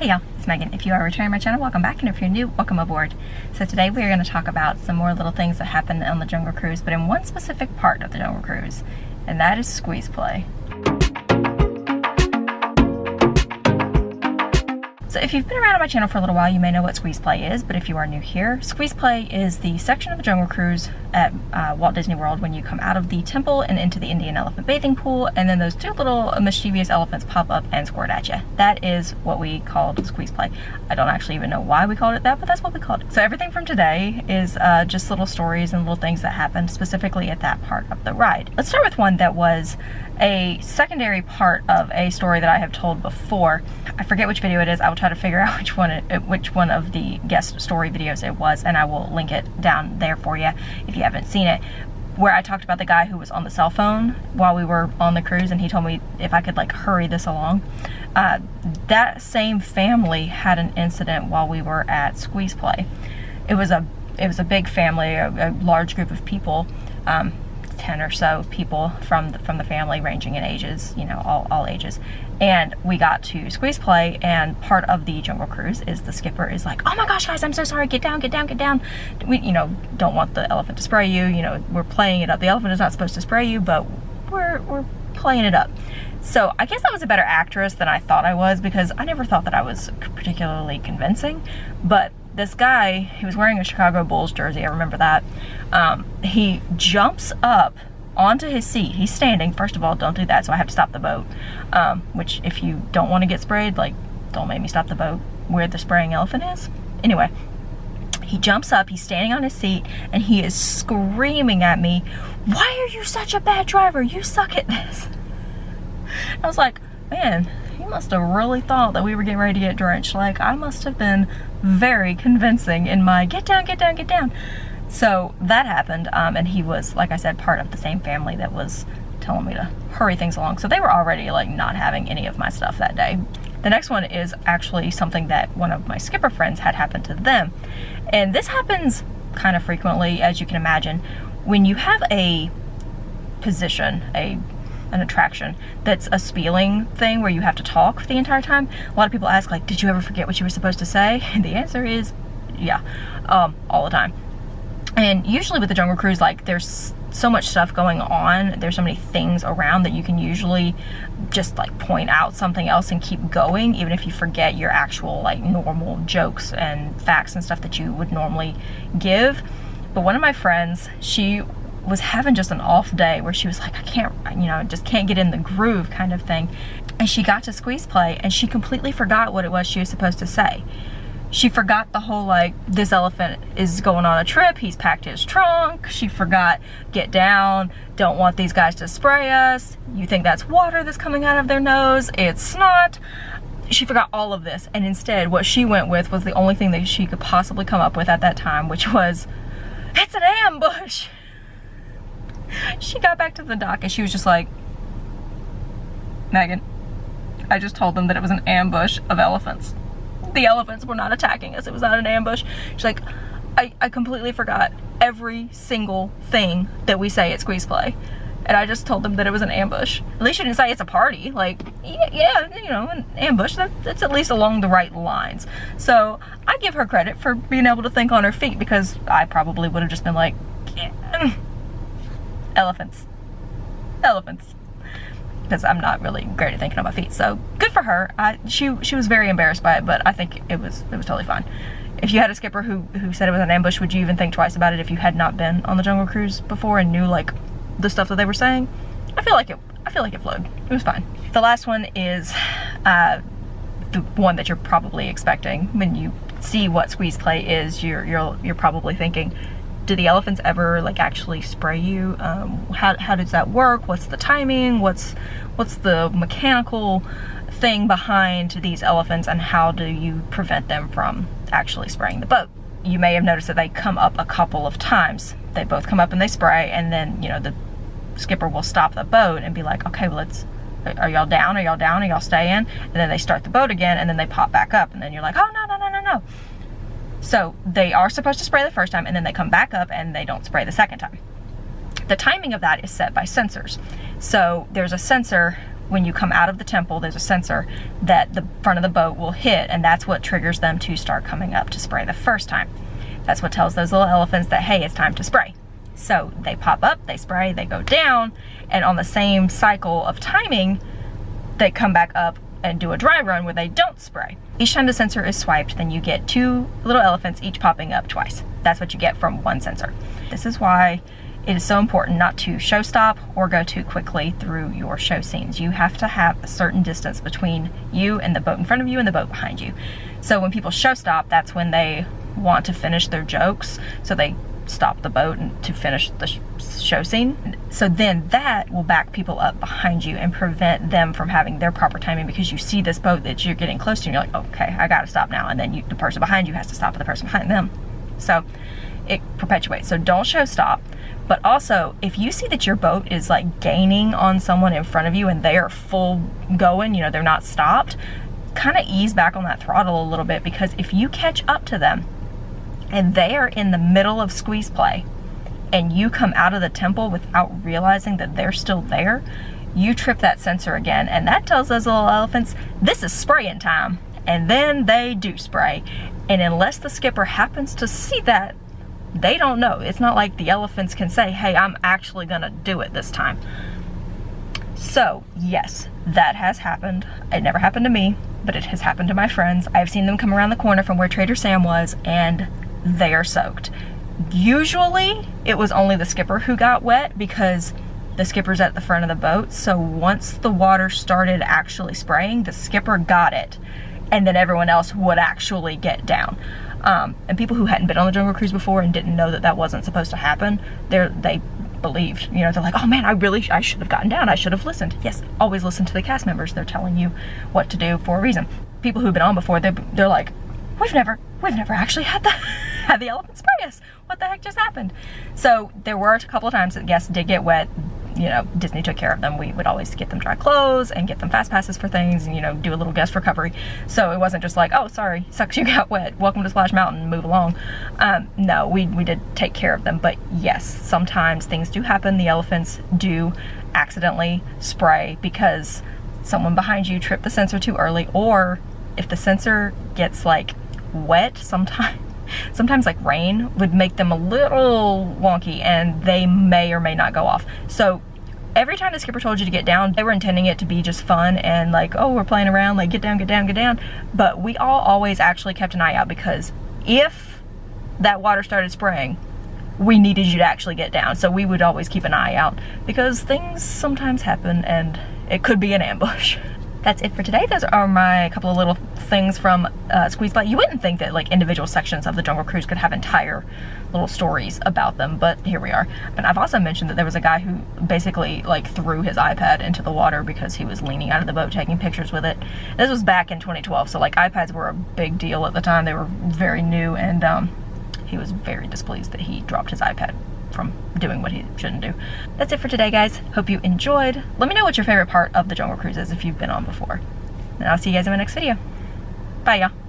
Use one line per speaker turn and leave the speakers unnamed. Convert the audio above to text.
Hey y'all, it's Megan. If you are returning to my channel, welcome back, and if you're new, welcome aboard. So today we are going to talk about some more little things that happened on the Jungle Cruise, but in one specific part of the Jungle Cruise, and that is squeeze play. So if you've been around on my channel for a little while, you may know what squeeze play is, but if you are new here, squeeze play is the section of the Jungle Cruise at Walt Disney World when you come out of the temple and into the Indian elephant bathing pool, and then those two little mischievous elephants pop up and squirt at you. That is what we called squeeze play. I don't actually even know why we called it that, but that's what we called it. So everything from today is just little stories and little things that happened specifically at that part of the ride. Let's start with one that was a secondary part of a story that I have told before. I forget which video it is. I will try to figure out which one of the guest story videos it was, and I will link it down there for you if you haven't seen it, where I talked about the guy who was on the cell phone while we were on the cruise, and he told me if I could like hurry this along. That same family had an incident while we were at squeeze play. It was a big family, a large group of people, 10 or so people from the family, ranging in ages, you know, all ages. And we got to squeeze play, and part of the Jungle Cruise is the skipper is like, oh my gosh guys, I'm so sorry, get down, get down, get down. We, you know, don't want the elephant to spray you, you know, we're playing it up. The elephant is not supposed to spray you, but we're playing it up. So I guess I was a better actress than I thought I was, because I never thought that I was particularly convincing. But this guy, he was wearing a Chicago Bulls jersey, I remember that. He jumps up onto his seat. He's standing. First of all, don't do that, so I have to stop the boat. Which, if you don't want to get sprayed, like, don't make me stop the boat where the spraying elephant is. Anyway, he jumps up, he's standing on his seat, and he is screaming at me, why are you such a bad driver? You suck at this. I was like, man, he must have really thought that we were getting ready to get drenched. Like, I must have been very convincing in my get down, get down, get down. So that happened, and he was, like I said, part of the same family that was telling me to hurry things along. So they were already like not having any of my stuff that day. The next one is actually something that one of my skipper friends had happened to them. And this happens kind of frequently, as you can imagine, when you have a position, an attraction that's a spieling thing where you have to talk the entire time. A lot of people ask, like, did you ever forget what you were supposed to say? And the answer is yeah, all the time. And usually with the Jungle Cruise, like, there's so much stuff going on, there's so many things around that you can usually just like point out something else and keep going, even if you forget your actual like normal jokes and facts and stuff that you would normally give. But one of my friends, she was having just an off day where she was like, I can't, you know, just can't get in the groove kind of thing. And she got to squeeze play and she completely forgot what it was she was supposed to say. She forgot the whole, like, this elephant is going on a trip, he's packed his trunk. She forgot, get down, don't want these guys to spray us. You think that's water that's coming out of their nose, it's not. She forgot all of this, and instead what she went with was the only thing that she could possibly come up with at that time, which was, it's an ambush. She got back to the dock and she was just like, Megan, I just told them that it was an ambush of elephants. The elephants were not attacking us. It was not an ambush. She's like, I completely forgot every single thing that we say at squeeze play. And I just told them that it was an ambush. At least you didn't say it's a party. Like, yeah, you know, an ambush, that's at least along the right lines. So I give her credit for being able to think on her feet, because I probably would have just been like, elephants. Because I'm not really great at thinking on my feet. So good for her. She was very embarrassed by it, but I think it was totally fine. If you had a skipper who said it was an ambush, would you even think twice about it if you had not been on the Jungle Cruise before and knew like the stuff that they were saying? I feel like it flowed. It was fine. The last one is the one that you're probably expecting when you see what squeeze play is. You're probably thinking, do the elephants ever like actually spray you? How does that work? What's the timing? What's the mechanical thing behind these elephants, and how do you prevent them from actually spraying the boat? You may have noticed that they come up a couple of times. They both come up and they spray, and then, you know, the skipper will stop the boat and be like, okay, well, are y'all down? Are y'all down? Are y'all staying? And then they start the boat again, and then they pop back up, and then you're like, oh, no. So they are supposed to spray the first time, and then they come back up and they don't spray the second time. The timing of that is set by sensors. So there's a sensor when you come out of the temple, there's a sensor that the front of the boat will hit, and that's what triggers them to start coming up to spray the first time. That's what tells those little elephants that, hey, it's time to spray. So they pop up, they spray, they go down, and on the same cycle of timing, they come back up and do a dry run where they don't spray. Each time the sensor is swiped, then you get 2 little elephants each popping up twice. That's what you get from one sensor. This is why it is so important not to show stop or go too quickly through your show scenes. You have to have a certain distance between you and the boat in front of you and the boat behind you. So when people show stop, that's when they want to finish their jokes. So they stop the boat to finish the show scene. So then that will back people up behind you and prevent them from having their proper timing, because you see this boat that you're getting close to and you're like, okay, I gotta stop now. And then the person behind you has to stop with the person behind them. So it perpetuates. So don't show stop. But also, if you see that your boat is like gaining on someone in front of you and they are full going, you know, they're not stopped, kind of ease back on that throttle a little bit, because if you catch up to them and they are in the middle of squeeze play and you come out of the temple without realizing that they're still there, you trip that sensor again, and that tells those little elephants, this is spraying time. And then they do spray. And unless the skipper happens to see that, they don't know. It's not like the elephants can say, hey, I'm actually gonna do it this time. So yes, that has happened. It never happened to me, but it has happened to my friends. I've seen them come around the corner from where Trader Sam was, and they are soaked. Usually it was only the skipper who got wet, because the skipper's at the front of the boat. So once the water started actually spraying, the skipper got it, and then everyone else would actually get down. And people who hadn't been on the Jungle Cruise before and didn't know that that wasn't supposed to happen, they believed, you know, they're like, oh man, I should have gotten down, I should have listened. Yes, always listen to the cast members. They're telling you what to do for a reason. People who've been on before, they're like, we've never actually had the elephant spray us. What the heck just happened? So there were a couple of times that the guests did get wet. You know, Disney took care of them. We would always get them dry clothes and get them fast passes for things, and, you know, do a little guest recovery. So it wasn't just like, oh, sorry, sucks you got wet, welcome to Splash Mountain, move along. No, we did take care of them. But yes, sometimes things do happen. The elephants do accidentally spray because someone behind you tripped the sensor too early, or if the sensor gets like wet, sometimes like rain would make them a little wonky and they may or may not go off. So every time the skipper told you to get down, they were intending it to be just fun and like, oh, we're playing around, like get down, get down, get down. But we all always actually kept an eye out, because if that water started spraying, we needed you to actually get down. So we would always keep an eye out, because things sometimes happen and it could be an ambush. That's it for today. Those are my couple of little things from Squeeze Play. You wouldn't think that like individual sections of the Jungle Cruise could have entire little stories about them, but here we are. And I've also mentioned that there was a guy who basically like threw his iPad into the water because he was leaning out of the boat taking pictures with it. This was back in 2012, so like iPads were a big deal at the time. They were very new, and he was very displeased that he dropped his iPad from doing what he shouldn't do. That's it for today, guys. Hope you enjoyed. Let me know what your favorite part of the Jungle Cruise is if you've been on before. And I'll see you guys in my next video. Bye, y'all.